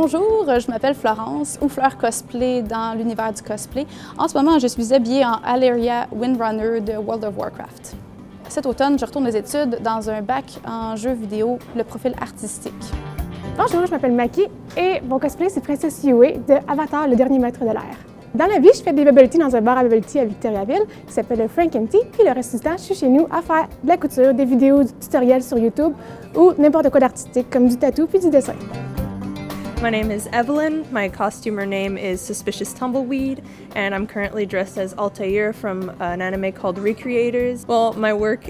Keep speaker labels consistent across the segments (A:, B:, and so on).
A: Bonjour, je m'appelle Florence, ou Fleur Cosplay dans l'univers du cosplay. En ce moment, je suis habillée en Alleria Windrunner de World of Warcraft. Cet automne, je retourne aux études dans un bac en jeux vidéo, le profil artistique.
B: Bonjour, je m'appelle Maki et mon cosplay, c'est Princess Yue de Avatar, le dernier maître de l'air. Dans la vie, je fais des bubble tea dans un bar à bubble tea à Victoriaville qui s'appelle le Frank & Tea, puis le reste du temps, je suis chez nous à faire de la couture, des vidéos, du tutoriel sur YouTube ou n'importe quoi d'artistique comme du tatou puis du dessin.
C: My name is Evelyn, my costumer name is Suspicious Tumbleweed, and I'm currently dressed as Altair from an anime called Recreators. Well, my work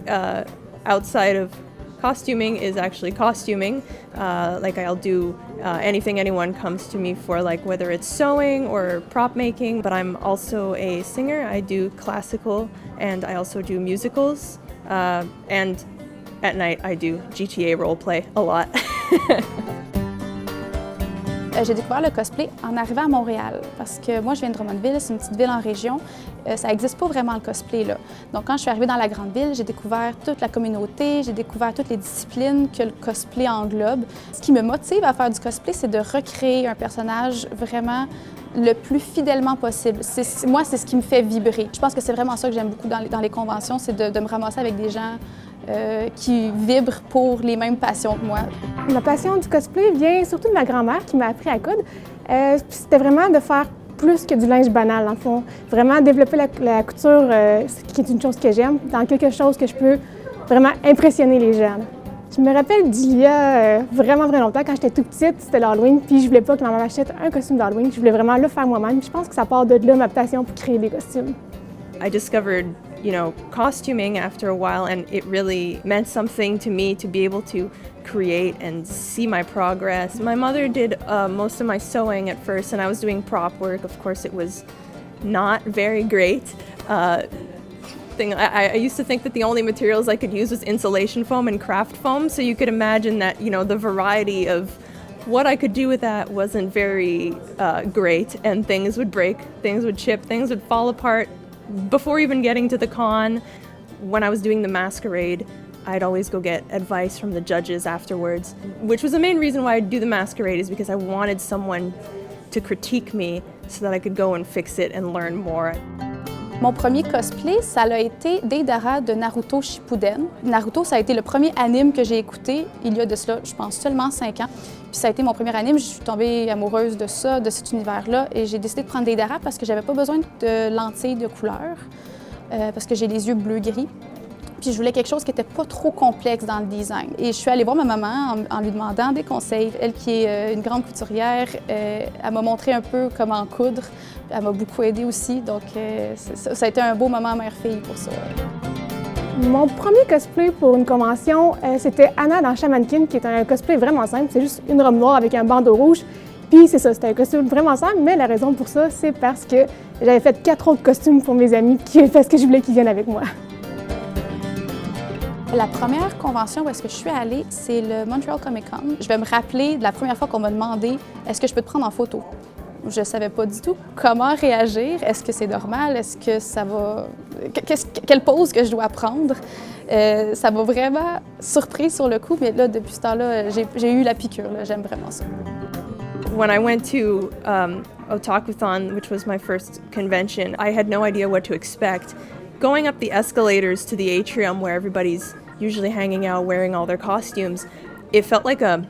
C: outside of costuming is actually costuming. Like I'll do anything anyone comes to me for, like whether it's sewing or prop making, but I'm also a singer. I do classical and I also do musicals, and at night I do GTA roleplay a lot.
A: J'ai découvert le cosplay en arrivant à Montréal parce que moi, je viens de Drummondville, c'est une petite ville en région. Ça n'existe pas vraiment le cosplay là. Donc, quand je suis arrivée dans la grande ville, j'ai découvert toute la communauté, j'ai découvert toutes les disciplines que le cosplay englobe. Ce qui me motive à faire du cosplay, c'est de recréer un personnage vraiment le plus fidèlement possible. Moi, c'est ce qui me fait vibrer. Je pense que c'est vraiment ça que j'aime beaucoup dans les conventions, c'est de me ramasser avec des gens qui vibrent pour les mêmes passions que moi.
B: Ma passion du cosplay vient surtout de ma grand-mère qui m'a appris à coudre. C'était vraiment de faire plus que du linge banal, en fond. Vraiment développer la couture, qui est une chose que j'aime, dans quelque chose que je peux vraiment impressionner les gens. Je me rappelle d'il y a vraiment longtemps, quand j'étais toute petite, c'était l'Halloween, puis je voulais pas que ma maman m'achète un costume d'Halloween, je voulais vraiment le faire moi-même. Je pense que ça part de là, ma passion pour créer des costumes.
C: I discovered, costuming after a while, and it really meant something to me to be able to create and see my progress. My mother did most of my sewing at first, and I was doing prop work. Of course, it was not very great. I used to think that the only materials I could use was insulation foam and craft foam, so you could imagine that, the variety of what I could do with that wasn't very great, and things would break, things would chip, things would fall apart before even getting to the con. When I was doing the masquerade, I'd always go get advice from the judges afterwards, which was the main reason why I'd do the masquerade, is because I wanted someone to critique me so that I could go and fix it and learn more.
A: Mon premier cosplay, ça a été Deidara de Naruto Shippuden. Naruto, ça a été le premier anime que j'ai écouté il y a de cela, je pense, seulement 5 ans. Puis ça a été mon premier anime, je suis tombée amoureuse de ça, de cet univers-là, et j'ai décidé de prendre Deidara parce que j'avais pas besoin de lentilles de couleur, parce que j'ai les yeux bleu-gris. Puis je voulais quelque chose qui n'était pas trop complexe dans le design. Et je suis allée voir ma maman en lui demandant des conseils. Elle qui est une grande couturière, elle m'a montré un peu comment coudre. Elle m'a beaucoup aidée aussi, donc ça a été un beau moment mère-fille pour ça.
B: Mon premier cosplay pour une convention, c'était Anna dans Shaman King, qui est un cosplay vraiment simple. C'est juste une robe noire avec un bandeau rouge. Puis c'est ça, c'était un costume vraiment simple, mais la raison pour ça, c'est parce que j'avais fait 4 autres costumes pour mes amis parce que je voulais qu'ils viennent avec moi.
A: La première convention où est-ce que je suis allée, c'est le Montreal Comic Con. Je vais me rappeler de la première fois qu'on m'a demandé « Est-ce que je peux te prendre en photo? » Je ne savais pas du tout comment réagir. Est-ce que c'est normal? Est-ce que ça va... Quelle pose que je dois prendre? Ça m'a vraiment surprise sur le coup, mais là, depuis ce temps-là, j'ai eu la piqûre. J'aime vraiment ça.
C: When I went to Otakuthon, which was my first convention, I had no idea what to expect. Going up the escalators to the atrium where everybody's usually hanging out wearing all their costumes, it felt like a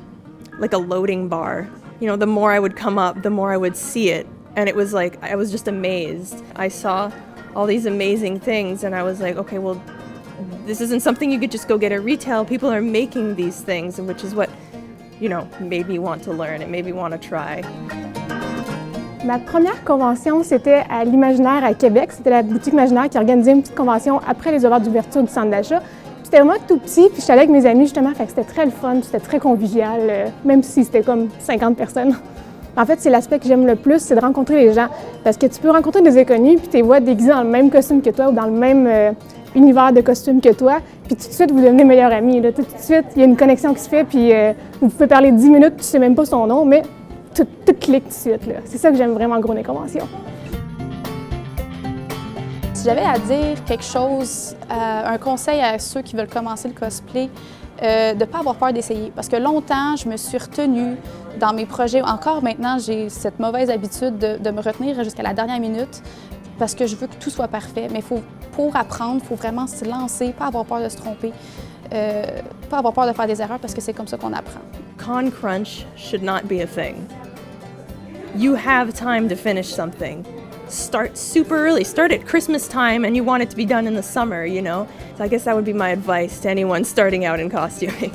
C: loading bar. The more I would come up, the more I would see it. And it was like, I was just amazed. I saw all these amazing things and I was like, okay, well, this isn't something you could just go get at retail. People are making these things, which is what, made me want to learn. It made me want to try.
B: Ma première convention, c'était à l'Imaginaire à Québec. C'était la boutique Imaginaire qui organisait une petite convention après les horaires d'ouverture du centre d'achat. C'était vraiment tout petit, puis j'étais allée avec mes amis justement, fait que c'était très le fun, c'était très convivial, même si c'était comme 50 personnes. En fait, c'est l'aspect que j'aime le plus, c'est de rencontrer les gens. Parce que tu peux rencontrer des inconnus, puis tu les vois déguisés dans le même costume que toi ou dans le même univers de costume que toi, puis tout de suite, vous devenez meilleurs amis. Là. Tout de suite, il y a une connexion qui se fait, puis vous pouvez parler 10 minutes, tu sais même pas son nom, mais tout clique tout de suite. C'est ça que j'aime vraiment gros des conventions.
A: Si j'avais à dire quelque chose, un conseil à ceux qui veulent commencer le cosplay, de ne pas avoir peur d'essayer. Parce que longtemps, je me suis retenue dans mes projets. Encore maintenant, j'ai cette mauvaise habitude de me retenir jusqu'à la dernière minute parce que je veux que tout soit parfait. Mais pour apprendre, il faut vraiment se lancer, pas avoir peur de se tromper, pas avoir peur de faire des erreurs parce que c'est comme ça qu'on apprend.
C: Con crunch should not be a thing. You have time to finish something. Start super early. Start at Christmas time and you want it to be done in the summer, you know? So I guess that would be my advice to anyone starting out in costuming.